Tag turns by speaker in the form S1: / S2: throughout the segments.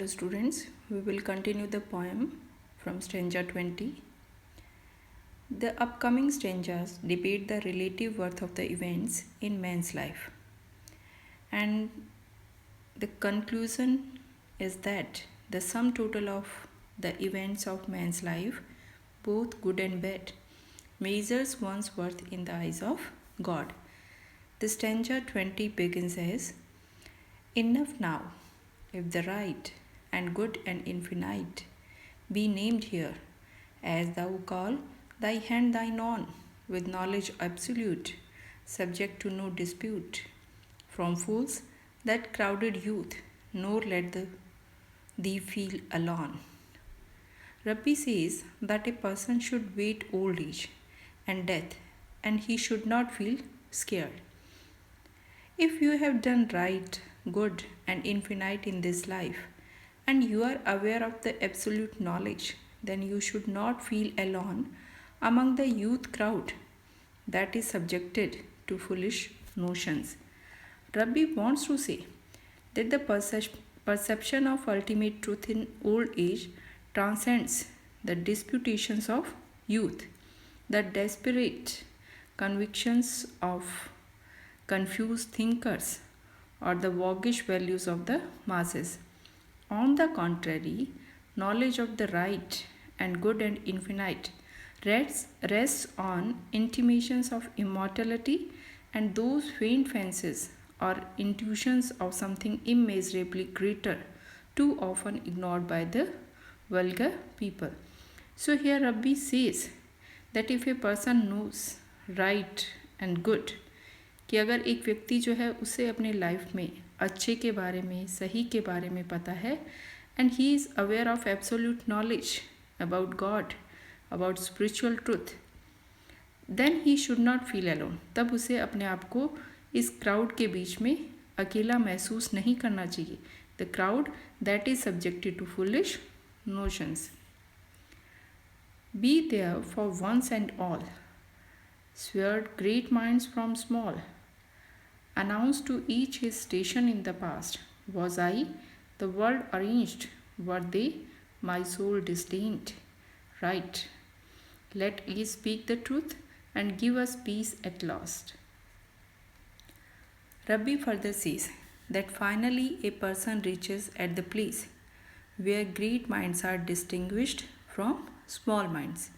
S1: Hello students, we will continue the poem from stanza 20. The upcoming stanzas debate the relative worth of the events in man's life. And the conclusion is that the sum total of the events of man's life, both good and bad, measures one's worth in the eyes of God. The stanza 20 begins as, Enough now, if the right and good and infinite be named here, as thou call thy hand thine own, with knowledge absolute, subject to no dispute, from fools that crowded youth, nor let thee feel alone. Rabbi says that a person should wait old age and death, and he should not feel scared. If you have done right, good, and infinite in this life, and you are aware of the absolute knowledge, then you should not feel alone among the youth crowd that is subjected to foolish notions. Rabbi wants to say that the perception of ultimate truth in old age transcends the disputations of youth, the desperate convictions of confused thinkers, or the waggish values of the masses. On the contrary, knowledge of the right and good and infinite rests on intimations of immortality and those faint fancies or intuitions of something immeasurably greater, too often ignored by the vulgar people. So here Rabbi says that if a person knows right and good, कि अगर एक व्यक्ति जो है उसे अपने life में अच्छे के बारे में, सही के बारे में पता है, and he is aware of absolute knowledge about God, about spiritual truth, then he should not feel alone. तब उसे अपने आप को इस क्राउड के बीच में अकेला महसूस नहीं करना चाहिए. The crowd that is subjected to foolish notions. Be there for once and all, sweared great minds from small, announced to each his station in the past. Was I the world arranged? Were they my soul disdained? Right. Let ye speak the truth and give us peace at last. Rabbi further says that finally a person reaches at the place where great minds are distinguished from small minds.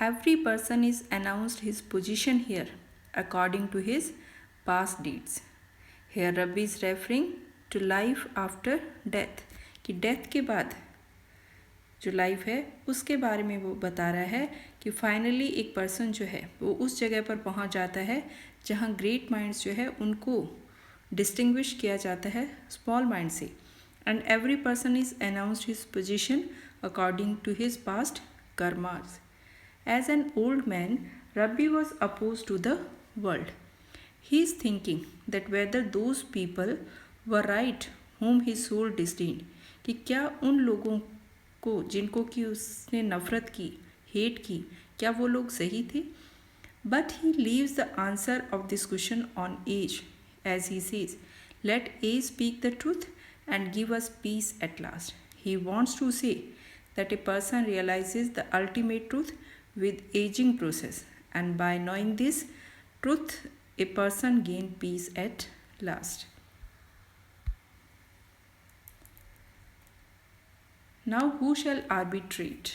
S1: Every person is announced his position here according to his past deeds. Here Rabbi is referring to life after death, कि death के बाद जो life है उसके बारे में वो बता रहा है कि फाइनली एक पर्सन जो है वो उस जगह पर पहुंच जाता है जहां ग्रेट माइंड्स जो है उनको डिस्टिंग्विश किया जाता है स्मॉल माइंड से. And every person is announced his position according to his past karmas. As an old man, Rabbi was opposed to the world. He is thinking that whether those people were right whom his soul disdained, कि क्या उन लोगों को जिनको कि उसने नफ़रत की, हेट की, क्या वो लोग सही थे? But he leaves the answer of this question on age, as he says, let age speak the truth and give us peace at last. He wants to say that a person realizes the ultimate truth with aging process, and by knowing this truth a person gain peace at last. Now who shall arbitrate?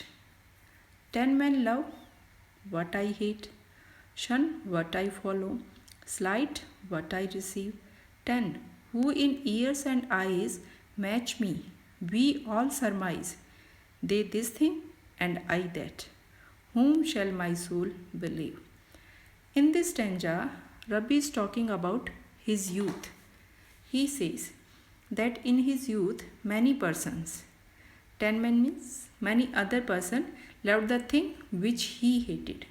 S1: 10 men love what I hate, shun what I follow, slight what I receive. 10 who in ears and eyes match me, we all surmise, they this thing and I that. Whom shall my soul believe? In this stanza, Rabbi is talking about his youth. He says that in his youth, many persons, 10 men means many other person, loved the thing which he hated.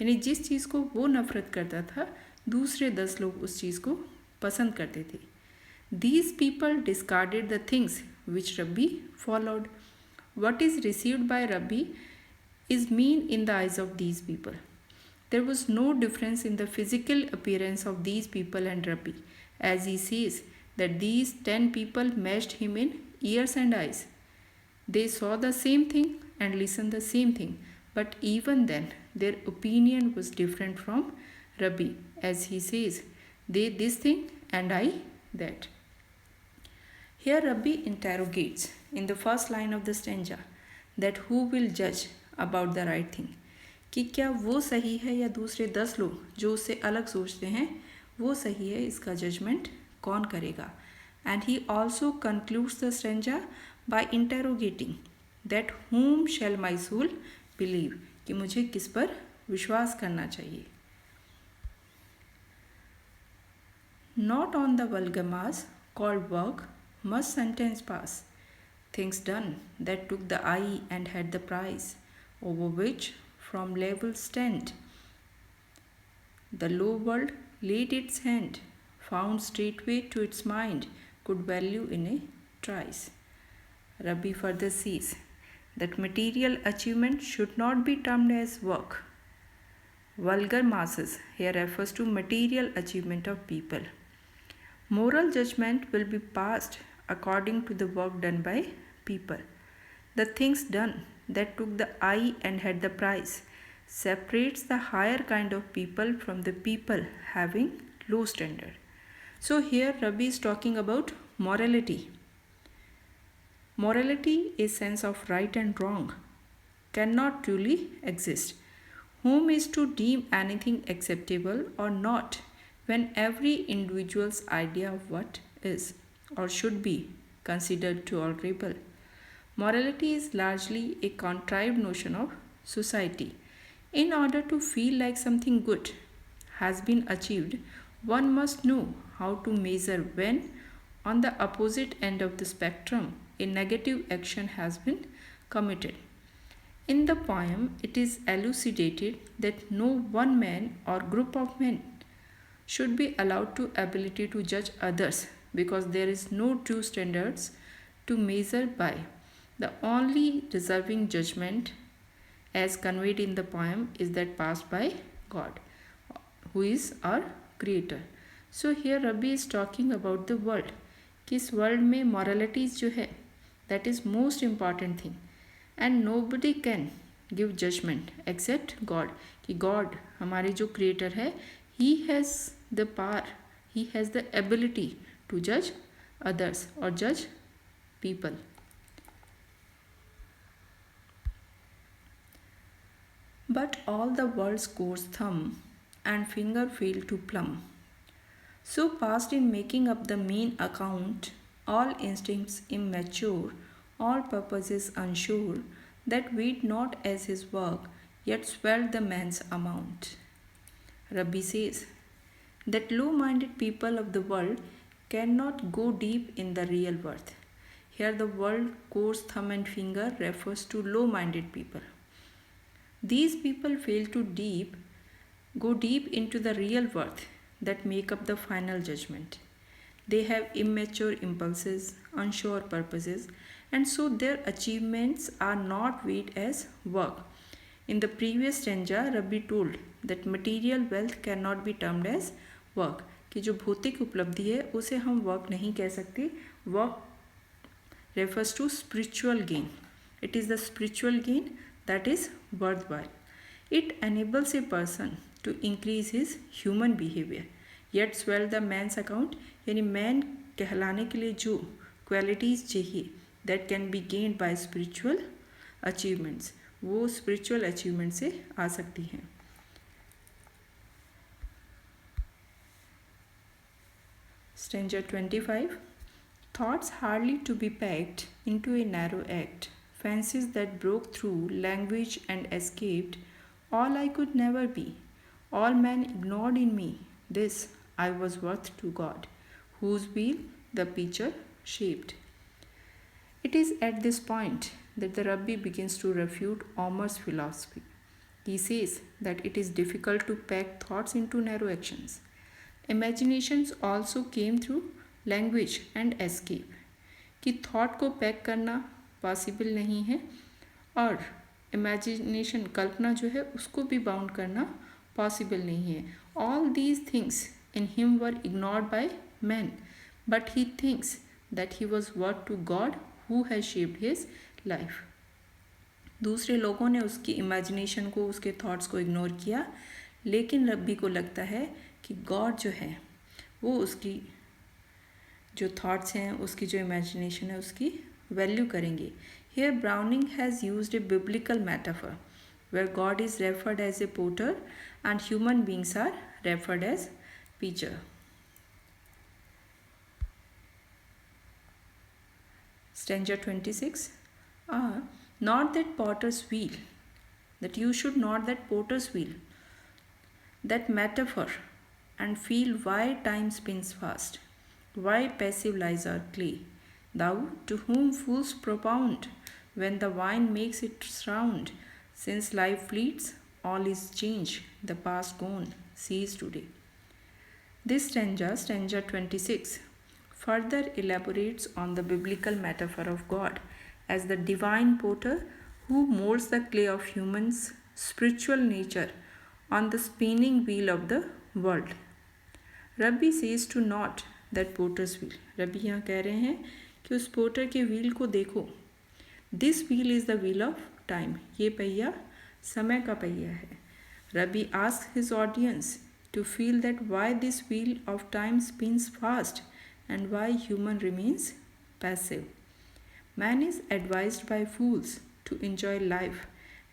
S1: यानी जिस चीज़ को वो नफरत करता था, दूसरे 10 लोग उस चीज़ को पसंद करते थे. These people discarded the things which Rabbi followed. What is received by Rabbi is mean in the eyes of these people. There was no difference in the physical appearance of these people and Rabbi, as he says that these 10 people matched him in ears and eyes. They saw the same thing and listened the same thing, but even then their opinion was different from Rabbi, as he says, they this thing and I that. Here Rabbi interrogates in the first line of the stanza that who will judge about the right thing, कि क्या वो सही है या दूसरे 10 लोग जो उससे अलग सोचते हैं वो सही है, इसका जजमेंट कौन करेगा. And he also concludes the stanza by interrogating that whom shall my soul believe, कि मुझे किस पर विश्वास करना चाहिए. Not on the vulgar mass called work must sentence pass, things done that took the eye and had the prize, over which from level stand the low world laid its hand, found straightway to its mind could value in a trice. Rabbi further says that material achievement should not be termed as work. Vulgar masses here refers to material achievement of people. Moral judgment will be passed according to the work done by people. The things done that took the eye and had the prize separates the higher kind of people from the people having low standard. So here Rabbi is talking about morality. Morality, a sense of right and wrong, cannot truly exist. Whom is to deem anything acceptable or not when every individual's idea of what is or should be considered tolerable? Morality is largely a contrived notion of society. In order to feel like something good has been achieved, one must know how to measure when, on the opposite end of the spectrum, a negative action has been committed. In the poem, it is elucidated that no one man or group of men should be allowed to ability to judge others because there is no true standards to measure by. The only deserving judgment as conveyed in the poem is that passed by God, who is our creator. So here Rabbi is talking about the world, कि इस world में moralities जो है, that is most important thing, and nobody can give judgment except God. कि God हमारे जो creator है, he has the power, he has the ability to judge others or judge people. But all the world's coarse thumb and finger fail to plumb. So past in making up the mean account, all instincts immature, all purposes unsure, that weighed not as his work, yet swelled the man's amount. Rabbi says that low-minded people of the world cannot go deep in the real worth. Here the word coarse thumb and finger refers to low-minded people. These people fail to go deep into the real worth that make up the final judgment. They have immature impulses, unsure purposes, and so their achievements are not weighed as work. In the previous stanza, Rabbi told that material wealth cannot be termed as work. कि जो भौतिक उपलब्धि है उसे हम work नहीं कह सकते. Work refers to spiritual gain. It is the spiritual gain that is worthwhile. It enables a person to increase his human behavior, yet swell the man's account. यानी man कहलाने के लिए जो qualities चाहिए that can be gained by spiritual achievements, वो spiritual achievement से आ सकती हैं. Stanza 25. Thoughts hardly to be packed into a narrow act, fancies that broke through language and escaped, all I could never be, all man ignored in me, this I was worth to God, whose will the picture shaped. It is at this point that the Rabbi begins to refute Omer's philosophy. He says that it is difficult to pack thoughts into narrow actions. Imaginations also came through language and escape. कि thought को pack करना possible नहीं है और imagination कल्पना जो है उसको भी बाउंड करना पॉसिबल नहीं है. All these things in him were ignored by men, but he thinks that he was worth to God who has shaped his life. दूसरे लोगों ने उसकी इमेजिनेशन को, उसके थॉट्स को इग्नोर किया, लेकिन रब्बी को लगता है कि गॉड जो है वो उसकी जो थॉट्स हैं, उसकी जो इमेजिनेशन है, उसकी वैल्यू करेंगे. Here Browning has used a biblical metaphor where God is referred as a potter and human beings are referred as pitcher. Stanza 26. Not that potter's wheel, that you should not that potter's wheel, that metaphor, and feel why time spins fast, why passive lies our clay. Thou, to whom fools propound, when the wine makes its round, since life fleets, all is change, the past gone, seize today. This stanza, stanza 26, further elaborates on the biblical metaphor of God as the divine potter who molds the clay of humans' spiritual nature on the spinning wheel of the world. Rabi says to not that potter's wheel. रब्बी यहाँ कह रहे हैं कि उस Potter के wheel को देखो. This wheel is the wheel of time. ये पहिया समय का पहिया है. Rabbi asks his audience to feel that why this wheel of time spins fast and why human remains passive. Man is advised by fools to enjoy life,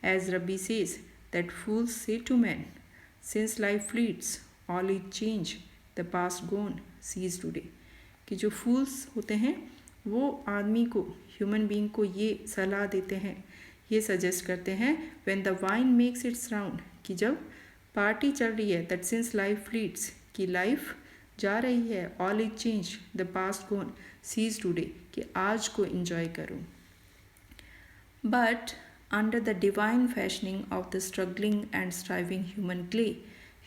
S1: as Rabbi says that fools say to men, since life fleets, all is change, the past gone, seize today. कि जो fools होते हैं वो आदमी को, human being को ये सलाह देते हैं, ये सजेस्ट करते हैं, when the wine makes its round, कि जब पार्टी चल रही है, दैट सिंस लाइफ फ्लीट्स, कि लाइफ जा रही है, all is change, the past gone, seize today, कि आज को एंजॉय करूँ. But under the divine fashioning of the struggling and striving human clay,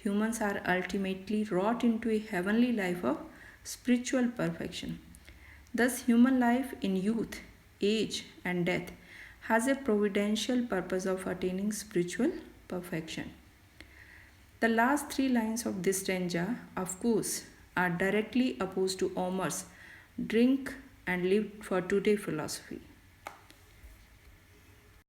S1: humans are ultimately wrought into a heavenly life of spiritual perfection. Thus, human life in youth, age, and death has a providential purpose of attaining spiritual perfection. The last three lines of this stanza, of course, are directly opposed to Omer's drink and live for today philosophy.